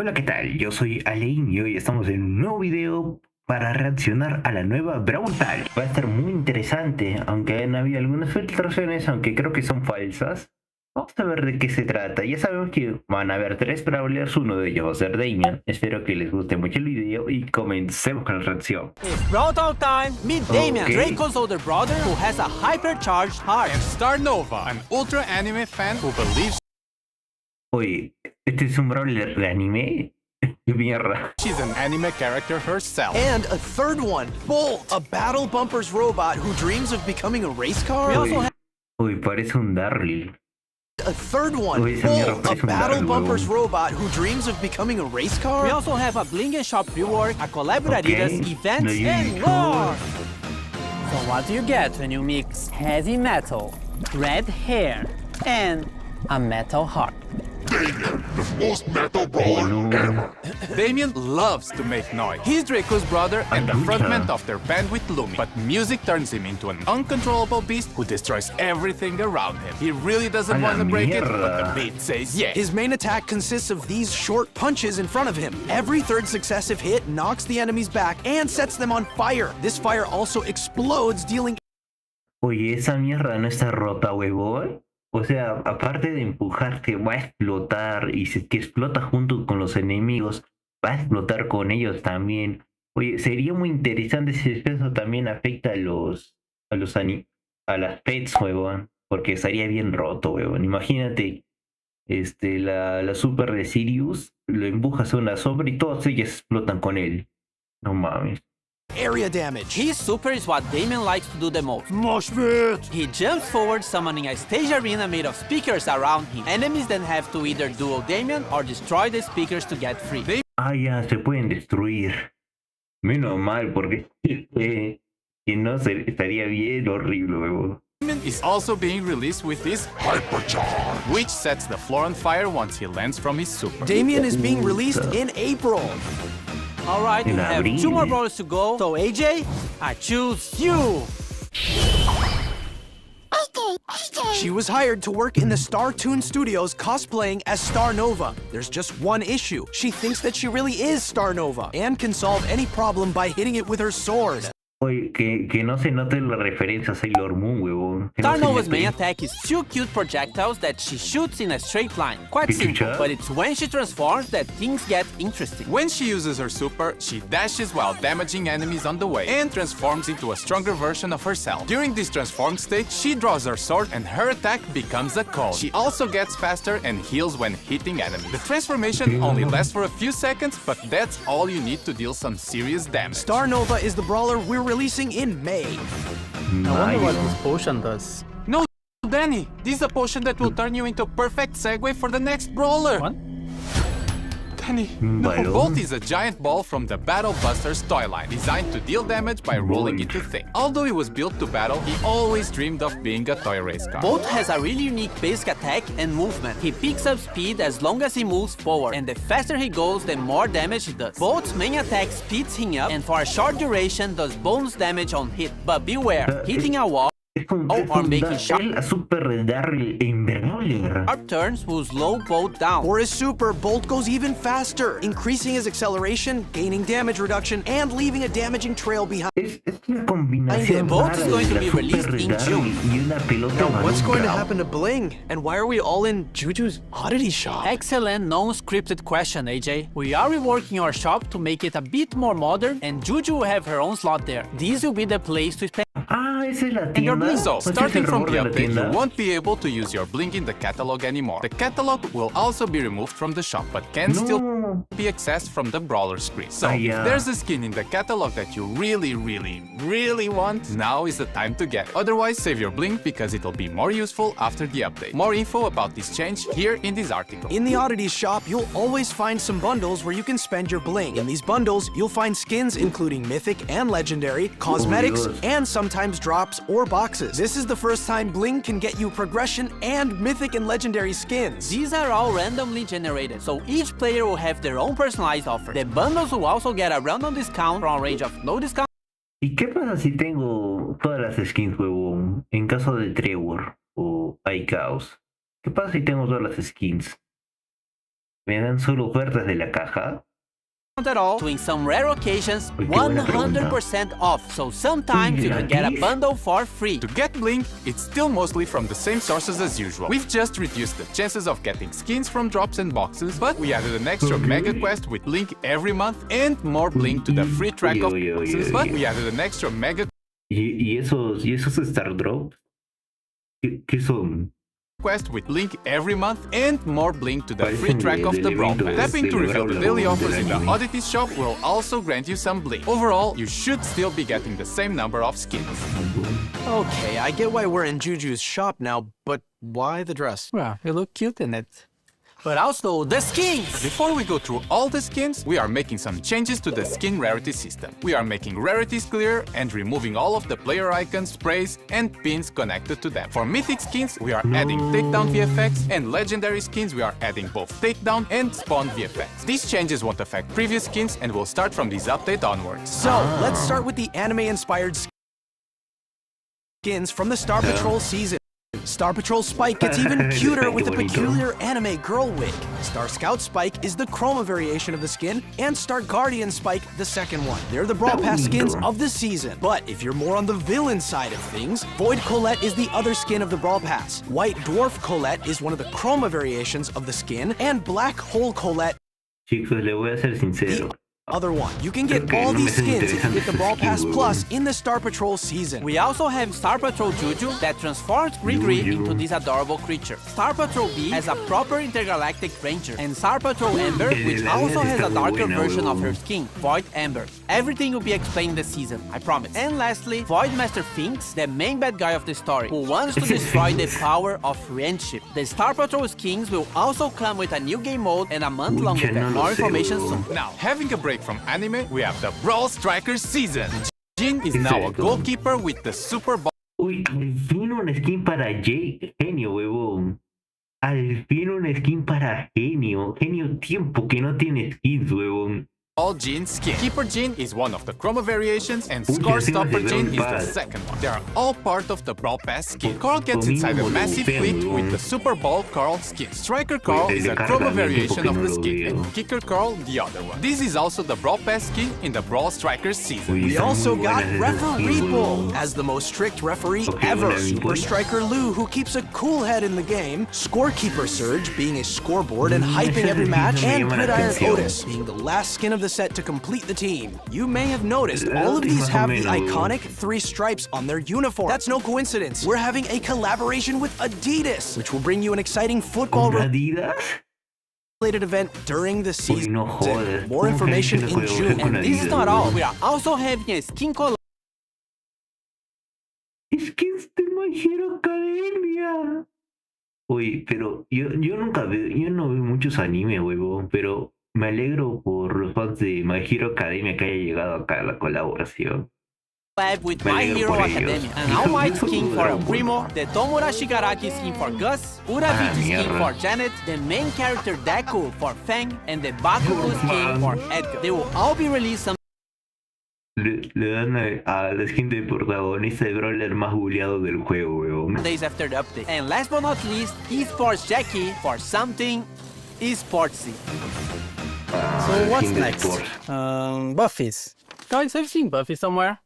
Hola, ¿qué tal? Yo soy Alain y hoy estamos en un nuevo video para reaccionar a la nueva Brawl. Va a estar muy interesante, aunque han habido algunas filtraciones, aunque creo que son falsas. Vamos a ver de qué se trata. Ya sabemos que van a haber tres Brawlers, uno de ellos va a ser Damian. Espero que les guste mucho el video y comencemos con la reacción. It's Brawl time! Meet Damian, Okay. Draco's older brother who has a hypercharged heart. And star Nova, an ultra anime fan who believes Oye, ¿este es un Brawler de anime? ¡Qué mierda! she's an anime character herself. And a third one, Bolt, a battle bumpers robot who dreams of becoming a race car. We also have Uy, parece un Darryl. A third one, Uy, esa mierda Bolt, a parece un battle Darryl, bumpers huevón. robot who dreams of becoming a race car. we also have a bling and shop rework, a collaborative Okay. events, The and unicorn. more. So what do you get when you mix heavy metal, red hair, and a metal heart? Most metal Oh, brawler no. ever. Damien loves to make noise. He's Draco's brother and the Aducha. frontman of their band with Lumi. But music turns him into an uncontrollable beast who destroys everything around him. He really doesn't A la want to break it, but mierda. the beat says yes. His main attack consists of these short punches in front of him. Every third successive hit knocks the enemies back and sets them on fire. This fire also explodes, dealing Oye, esa mierda no está rota, huevón. O sea, aparte de empujarte, va a explotar. Y si es que explota junto con los enemigos, va a explotar con ellos también. Oye, sería muy interesante si eso también afecta a las pets, huevón. Porque estaría bien roto, huevón. Imagínate, la super de Sirius, lo empujas a una sombra y todas ellas explotan con él. No mames. area damage. His super is what Damian likes to do the most. Mosh pit. He jumps forward, summoning a stage arena made of speakers around him. Enemies then have to either duel Damian or destroy the speakers to get free. Ah, ya, se pueden destruir. Menos mal, porque si no estaría bien horrible, huevón. Damien is also being released with his Hypercharge. which sets the floor on fire once he lands from his super. Damien is being released in April. Alright, we En have abril. 2 more brawlers to go. So AJ, I choose you! She was hired to work in the Star Toon Studios cosplaying as Star Nova. There's just one issue. She thinks that she really is Star Nova and can solve any problem by hitting it with her sword. Oye, que no se note la referencia a Sailor Moon, huevón. Que no Star se Nova's note. main attack is 2 cute projectiles that she shoots in a straight line. Quite Did you simple, check? but it's when she transforms that things get interesting. When she uses her super, she dashes while damaging enemies on the way and transforms into a stronger version of herself. During this transformed state, she draws her sword and her attack becomes a cone. She also gets faster and heals when hitting enemies. The transformation only lasts for a few seconds, but that's all you need to deal some serious damage. Star Nova is the brawler we're releasing in May. Mayo. Potion does. No, Danny, this is a potion that will turn you into a perfect segue for the next brawler. What? Danny, no, Balloon? Bolt is a giant ball from the Battle Busters toy line, designed to deal damage by rolling Boy. into things. Although he was built to battle, he always dreamed of being a toy race car. Bolt has a really unique basic attack and movement. He picks up speed as long as he moves forward, and the faster he goes, the more damage he does. Bolt's main attack speeds him up, and for a short duration does bonus damage on hit. But beware, hitting a wall Es un, Oh, es or un making sharp- es la super de Darryl en Brawler. turns will slow Bolt down. For his super, Bolt goes even faster, increasing his acceleration, gaining damage reduction, and leaving a damaging trail behind. Es una combinación Bolt rara is going de to la be super released de in Darryl June. y una pelota Now, what's going to balonca. happen to Bling? And why are we all in Juju's oddity shop? Excellent non-scripted question, AJ. We are reworking our shop to make it a bit more modern, and Juju will have her own slot there. This will be the place to spend. Ah, esa es la And your tienda. bling, so ¿No es el starting from rumor the de la update, you tienda? won't be able to use your bling in the catalog anymore. The catalog will also be removed from the shop, but can still No. be accessed from the Brawler screen. So, Ah, if yeah. there's a skin in the catalog that you really want, now is the time to get it. Otherwise, save your bling because it'll be more useful after the update. More info about this change here in this article. In the oddities shop, you'll always find some bundles where you can spend your bling. In these bundles, you'll find skins including mythic and legendary, cosmetics, Dios. and sometimes drops or boxes. This is the first time bling can get you progression and mythic and legendary skins. These are all randomly generated, so each player will have their own personalized offer. The bundles will also get a random discount from a range of no discount ¿Y qué pasa si tengo todas las skins, huevón? En caso de Trevor o iCaos. ¿Qué pasa si tengo todas las skins? ¿Me dan solo ofertas de la caja? At all, to in some rare occasions, Uy, qué buena 100% off, so sometimes you can get a ¿Gratis? bundle for free. To get Blink, it's still mostly from the same sources as usual. We've just reduced the chances of getting skins from drops and boxes, but we added an extra mega quest with Blink every month and more Blink to the free track of boxes, but we added an extra mega ¿Y esos Star Drops? ¿Qué son? quest with Blink every month and more Blink to the free Parecen track of del the Brawl evento Pass. de Tapping to refill the celebrar daily los offers in the del Oddity shop will also grant you some Blink. Overall, you should still be getting the same number of skins. Okay, I get why we're in Juju's shop now, but why the dress? Well, you look cute in it. But also the skins! Before we go through all the skins, we are making some changes to the skin rarity system. We are making rarities clear and removing all of the player icons, sprays, and pins connected to them. For mythic skins, we are adding takedown VFX, and legendary skins, we are adding both takedown and spawn VFX. These changes won't affect previous skins and will start from this update onwards. So, let's start with the anime-inspired skins from the Star Patrol season. Star Patrol Spike gets even cuter with a peculiar anime girl wig. Star Scout Spike is the chroma variation of the skin, and Star Guardian Spike the second one. They're the Brawl Pass skins of the season. But if you're more on the villain side of things, Void Colette is the other skin of the Brawl Pass. White Dwarf Colette is one of the chroma variations of the skin, and Black Hole Colette Chicos, le voy a ser sincero. other one. You can get Okay, all no me these son skins if you interesantes get the Brawl skins, Pass huevón. Plus in the Star Patrol season. We also have Star Patrol Juju that transforms Grigri Juju. into this adorable creature. Star Patrol B has a proper intergalactic ranger. And Star Patrol Amber, El de which la also vida has está a muy darker buena, version of huevón. her skin, Void Amber. Everything will be explained this season, I promise. And lastly, Void Master Finks, the main bad guy of the story, who wants to destroy the power of friendship. The Star Patrol skins will also come with a new game mode and a month-long Uy, ya event. no lo More sé, information huevón. soon. Now, having a break from anime, we have the Brawl Strikers season. Jin is ¿Qué es now a esto? goalkeeper with the Super Ball. Uy, al fin una skin para Jake. Genio, huevón. Al fin una skin para Genio. Genio, tiempo que no tiene skins, huevón. Jin skin. Keeper Jin is one of the chroma variations, and Uy, Score encima Stopper de Jin Brawl is the Pass. second one. They are all part of the Brawl Pass skin. Carl gets Domingo inside a lo massive feo, fleet weón. with the Super Ball Carl skin. Striker Carl el is de a carga chroma también, variation porque of no the lo skin, veo. and Kicker Carl the other one. This is also the Brawl Pass skin in the Brawl Strikers season. Uy, We están also muy got buenas esas Referee skins, Bull huevón. as the most strict referee Okay, ever. bueno, Super pues. Striker Lou, who keeps a cool head in the game. Scorekeeper Surge, being a scoreboard and hyping every match. Me And llama la Gridiron atención. Otis, being the last skin of the set to complete the team. You may have noticed La all of these última have the más o menos. iconic 3 stripes on their uniform. That's no coincidence. We're having a collaboration with Adidas, which will bring you an exciting football ¿Con Adidas? related event during the Uy, season. no jodas. More ¿Cómo que information se in puede June. con And this is Adidas, not all. huevón? We are also having a skin collab Skins de My Hero Academia. Uy, pero yo nunca veo, yo no veo muchos animes, huevón, pero me alegro por los fans de My Hero Academia que haya llegado acá a la colaboración. with Me My alegro Hero por ellos. Academia. An Eso- all-white eso skin es for Dragon Ball. Primo, the Tomura Shigaraki skin for Gus, Uravichi skin mierda. for Janet, the main character Deku for Fang, and the Bakugo skin for Edgar. They will all be released some Le dan a la skin de protagonista de Brawler más buleado del juego, weón. days after the update. And last but not least, Esports Jackie for something esportsy. So what's Skin de next? Sports. Buffies. Guys, I've seen Buffy somewhere.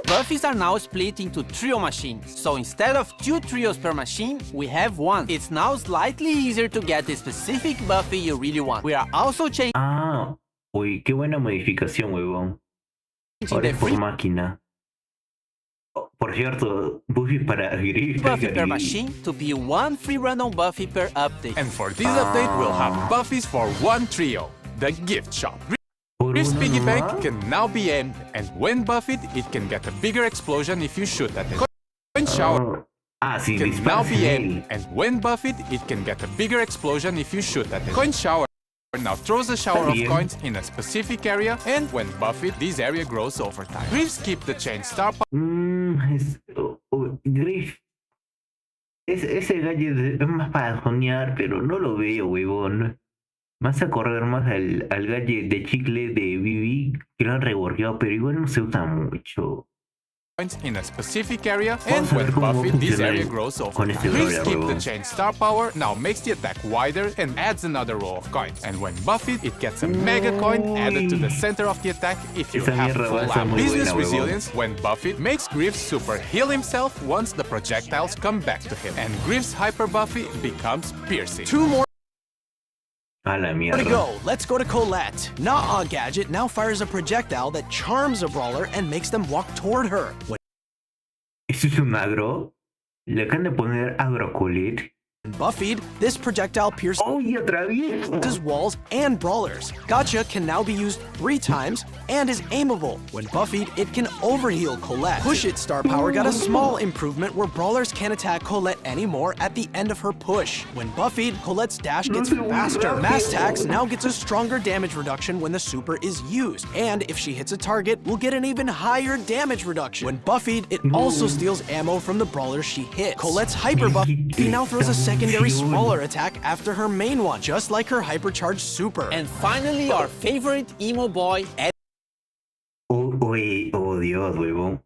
Buffies are now split into trio machines. So instead of 2 trios per machine, we have 1. It's now slightly easier to get the specific Buffy you really want. We are also changing Ah, uy, qué buena modificación, huevón. Ahora the es por free máquina. Oh, por cierto, Buffy para Gris. Buffy per machine to be 1 free random Buffy per update. And for this update, we'll have buffies for one trio, the gift shop. Griff's piggy bank can now be aimed, and when buffed, it can get a bigger explosion if you shoot at it. Coin shower Ah, sí, can now disparas be en aimed, él. and when buffed, it can get a bigger explosion if you shoot at it. Coin shower now throws a shower of bien. coins in a specific area, and when buffed, this area grows over time. Griff's keep the chain star Griff. Ese gadget es más para soñar, pero no lo veo, huevón. Me hace correr más al gadget de chicle de BB que lo han reworkado, pero igual no se usa mucho. in a specific area, and Vamos a when ver cómo buffed, this funciona area el- grows over. con este Greaves brawler, keep the huevón. chain star power, now makes the attack wider and adds another row of coins. And when buffed, it gets a mega coin added to the center of the attack if you Esa have mierda full va a estar ammo. muy Business buena, huevón. resilience, when buffed, makes Greaves super heal himself once the projectiles come back to him. And Greaves hyper buffy becomes piercing. 2 more A la to mierda. go. Let's go to Colette. Nah Gadget now fires a projectile that charms a brawler and makes them walk toward her. When ¿Eso es un agro? Le acaban de poner agrocolet. buffed, this projectile pierces ¡Oh, y otra vez! walls and brawlers. Gotcha can now be used 3 times and is aimable. When buffed, it can overheal Colette. Push It star power got a small improvement where brawlers can't attack Colette anymore at the end of her push. When buffed, Colette's dash gets faster. Mass Tax now gets a stronger damage reduction when the super is used. And if she hits a target, will get an even higher damage reduction. When buffed, it also steals ammo from the brawlers she hits. Colette's hyper buff now throws a secondary smaller attack after her main one, just like her hypercharged super. And finally, our favorite emo boy, Oh, Dios, huevón.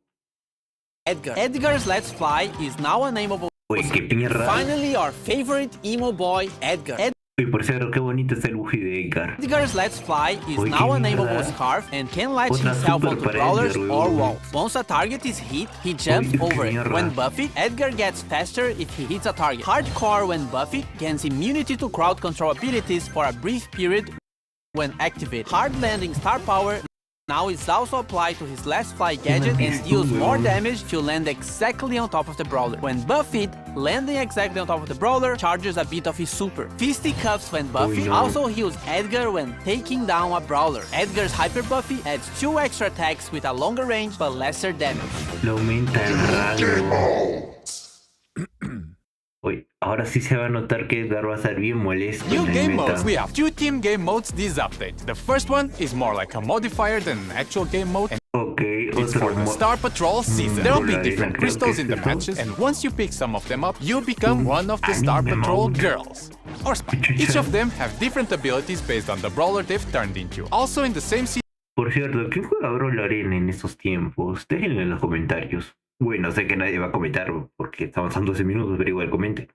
Edgar. Edgar's Let's Fly is now a nameable. Uy, qué mierda. Finally, our favorite emo boy, Edgar. Uy, por cierto, qué bonito está el buji de Edgar. Edgar's Let's Fly is Uy, now qué a nameable mierda. scarf and can latch Otra himself super onto para brawlers Edgar, or huevón. walls. Once a target is hit, he jumps Uy, qué over it. mierda. When buffed, Edgar gets faster if he hits a target. Hardcore, when buffed, gains immunity to crowd control abilities for a brief period when activated. Hard landing star power now is also applied to his Let's Fly gadget and deals more damage to land exactly on top of the brawler. When buffed, landing exactly on top of the brawler charges a bit of his super. Fisticuffs when buffed no. also heals Edgar when taking down a brawler. Edgar's hyper buffy adds 2 extra attacks with a longer range but lesser damage. Le aumenta el rango. Uy, ahora sí se va a notar que Edgar va a ser bien molesto New en el game meta. modes. We have 2 team game modes this update. The first one is more like a modifier than an actual game mode, and Ok, it's otro for the mo- Star Patrol season. There will be Brawler, different creo crystals que in the es esto. matches, and once you pick some of them up, you become one of the Star anime Patrol mode. girls. Or spy. Each of them have different abilities based on the brawler they've turned into. Also in the same season, Por cierto, ¿quién juega Brawl en estos tiempos? Déjenlo en los comentarios. Bueno, sé que nadie va a comentar porque estamos a 12 minutos, pero igual comenten.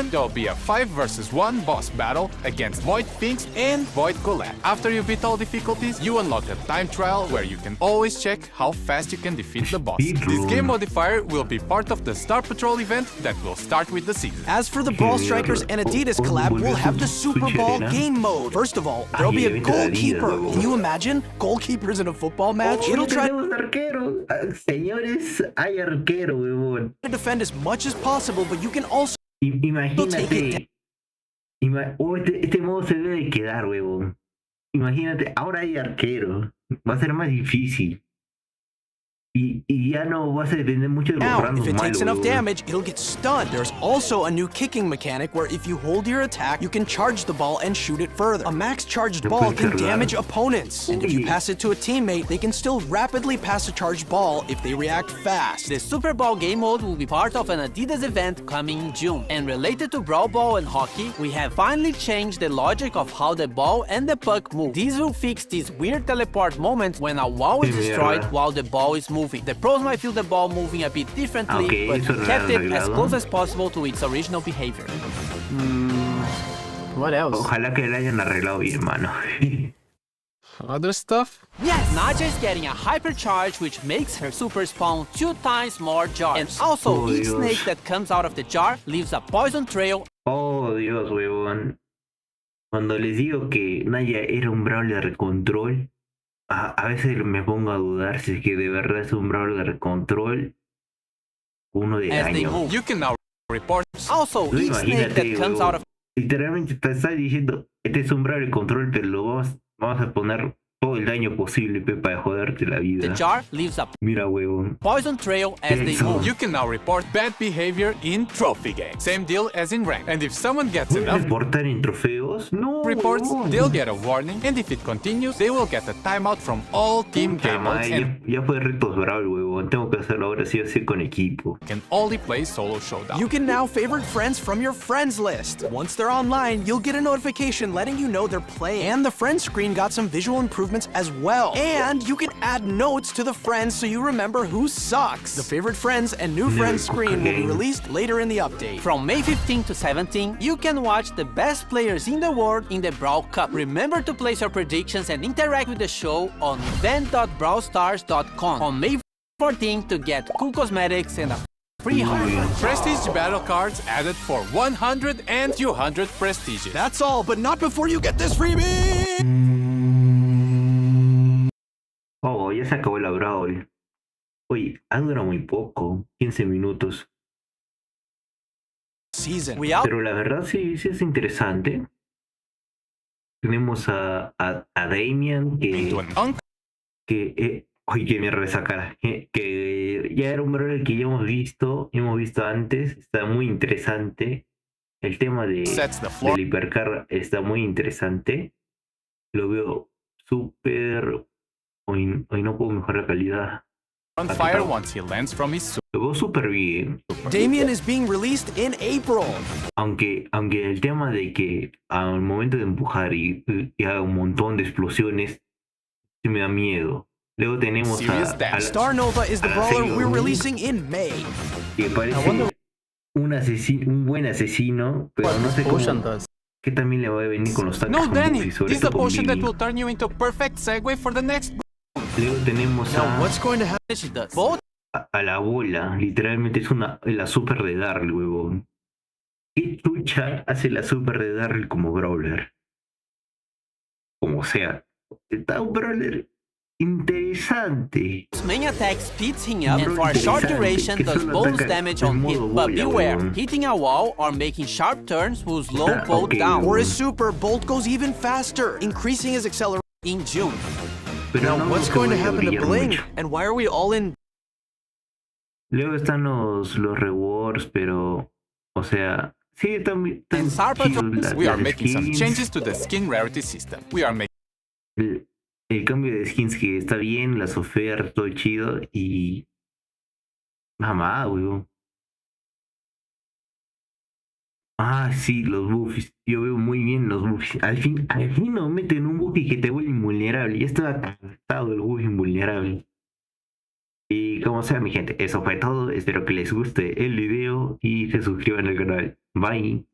there will be a 5 versus 1 boss battle against Void Finks and Void Colette. After you beat all difficulties, you unlock a time trial where you can always check how fast you can defeat the boss. This Speedrun. game modifier will be part of the Star Patrol event that will start with the season. As for the Brawl Strikers and Adidas collab, we'll have the Super Ball game mode. First of all, there'll be a goalkeeper. Can you imagine? Goalkeepers in a football match? It'll try Tenemos arqueros. Señores, hay arquero, huevón. to defend as much as possible, but you can also Imagínate. Este modo se debe de quedar, huevón. Imagínate, ahora hay arquero. Va a ser más difícil. Y ya no vas a depender mucho de los now, random if it takes malos, enough huevón. damage, it'll get stunned. There's also a new kicking mechanic where if you hold your attack, you can charge the ball and shoot it further. A max charged Lo ball puedes can cargar. damage opponents. And if you Uy. pass it to a teammate, they can still rapidly pass a charged ball if they react fast. The Super Bowl game mode will be part of an Adidas event coming in June. And related to Brawl Ball and hockey, we have finally changed the logic of how the ball and the puck move. This will fix these weird teleport moments when a wall is Qué destroyed mierda. while the ball is moving. The pros might feel the ball moving a bit differently, Okay, but eso we lo kept it han as arreglado. close as possible to its original behavior. What else? Ojalá que lo hayan arreglado bien, mano. Other stuff? Yes, Naja is getting a hypercharge which makes her super spawn 2 times more jars. And also, Oh, each Dios. snake that comes out of the jar leaves a poison trail. Oh, Dios, huevón. Cuando les digo que Naya era un brawler de control, a veces me pongo a dudar si es que de verdad es un brawler de control, uno de As they daño. move. You can now report Also, Tú each snake that imagínate, comes huevón. out of Literalmente te está diciendo, este es un brawler de control, pero vamos a poner todo el daño posible para joderte la the vida. jar leaves a Mira, huevón. poison trail as they Eso. move. You can now report bad behavior in trophy games. Same deal as in rank. And if someone gets ¿Puedes enough reportar en trofeos? No, reports, huevón. they'll get a warning, and if it continues, they will get a timeout from all team Puta game modes madre, and ya fue retos Brawl, huevón. Tengo que hacerlo ahora sí o sí con equipo. can only play solo showdown. You can now favorite friends from your friends list. Once they're online, you'll get a notification letting you know they're playing. And the friends screen got some visual improvements improvements as well. And you can add notes to the friends so you remember who sucks. The favorite friends and new friends screen will be released later in the update. From May 15 to 17, you can watch the best players in the world in the Brawl Cup. Remember to place your predictions and interact with the show on event.brawlstars.com. On May 14 to get cool cosmetics and a free heart. Prestige battle cards added for 100 and 200 prestiges. That's all, but not before you get this freebie! Oh, ya se acabó la Brawl. Oye, ha durado muy poco, 15 minutos. Season. Pero la verdad sí es interesante. Tenemos a DAMIAN que oye, que mierda esa cara. Que ya era un brawler que ya hemos visto antes. Está muy interesante. El tema del hipercar está muy interesante. Lo veo súper. Hoy no puedo mejorar la calidad. On fire once he lands from his Lo veo súper bien. Damian is being released in April. Aunque el tema de que al momento de empujar y haga un montón de explosiones, sí me da miedo. Luego tenemos a Star Nova is the brawler we're releasing in May. Que parece un buen asesino, pero no sé cómo. Que también le va a venir con los tanques. No, Danny, y sobre this is the todo con potion that Billy. will turn you into a perfect segue for the next. Luego tenemos Now, what's going to happen? She does. a la bola. Literalmente es la super de Darryl, huevón. ¿Qué chucha hace la super de Darryl como brawler? Como sea, está un brawler interesante. Main attack speeds him up and for a short duration does bonus damage on hit, but beware, hitting a wall or making sharp turns will slow Bolt down. For his super, Bolt goes even faster, increasing his acceleration In June. Pero Now, no what's creo going to que vaya a happen to brillar Bling? mucho. And why are we all in? Luego están los rewards, pero, o sea, sí, están And Sarpa chidos We are las making some skins. changes to the skin rarity system. We are making El cambio de skins que está bien, las ofertas, todo chido y nada más, weón. Ah, sí, los buffs. Yo veo muy bien los buffs. Al fin nos meten un buff que te vuelve invulnerable. Ya estaba cansado del buff invulnerable. Y como sea, mi gente, eso fue todo. Espero que les guste el video y se suscriban al canal. Bye.